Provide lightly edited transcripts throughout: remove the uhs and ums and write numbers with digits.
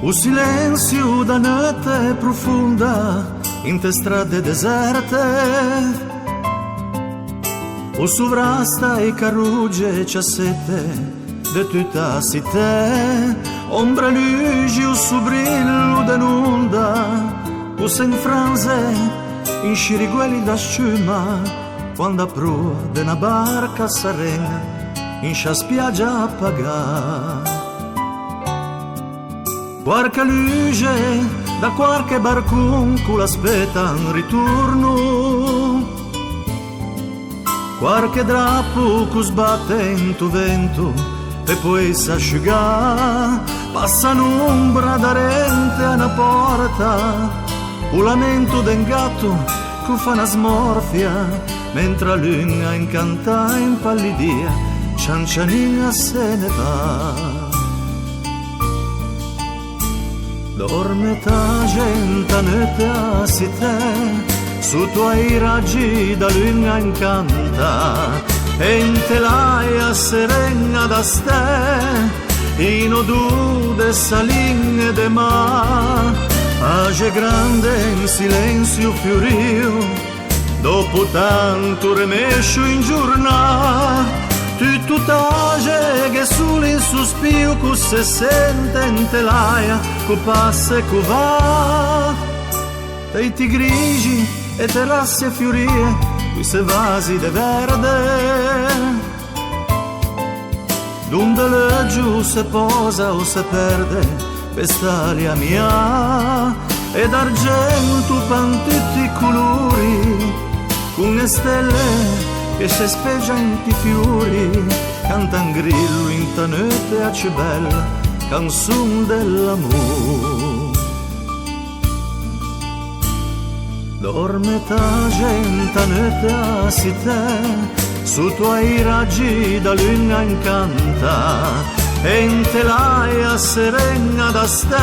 O silenzio da notte profunda in te strade deserte, o sovrasta e carruge ciassette de tutta città, ombra luce o subrillo d'un'onda, o se infranze in scirigueli da sciuma, quando a prua de una barca serena in scia spiaggia appagata. Qualche luce da qualche barcunco l'aspetta in ritorno, qualche drappo che sbatte in tu vento e poi s'asciuga, passa un'ombra d'arente a una porta, un lamento d'un gatto che fa una smorfia, mentre la luna incanta impallidia, ciancianina se ne va. Dorme ta gente a città, su tuoi raggi da luna incanta, e in telaia serena da ste, in odù de saline de mar, age grande in silenzio fiorio, dopo tanto remescio in giornata. Tu t'age che solo in sospiro che se sente in telaia, che passa e che va. Dei grigi e terrasse fiorie, queste vasi de verde, donde laggiù se posa o se perde, quest'alia mia, ed argento pan tutti i colori, con le stelle che se speggia in ti fiori, canta un grillo in tanete a cibella, canzone dell'amore. Dorme ta gente a città, su tuoi raggi da luna incanta, e in telaia serena da ste,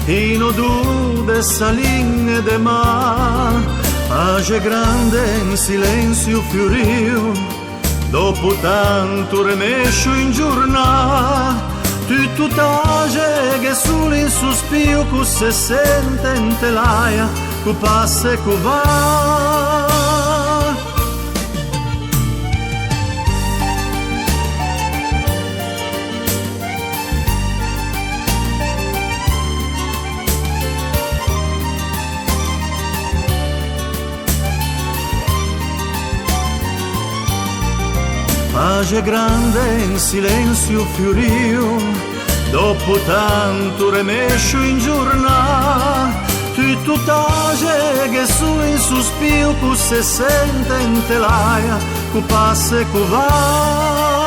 in odù de saline de mar, age grande in silenzio fiorio, dopo tanto remescio in giornata. Tu t'age che solo in sospiro che se sente in telaia, che passa e che va. Pace grande in silenzio fiorio, dopo tanto remescio in giornata. Tu t'age che solo in sospiro che se sente in telaia, che passa e che va.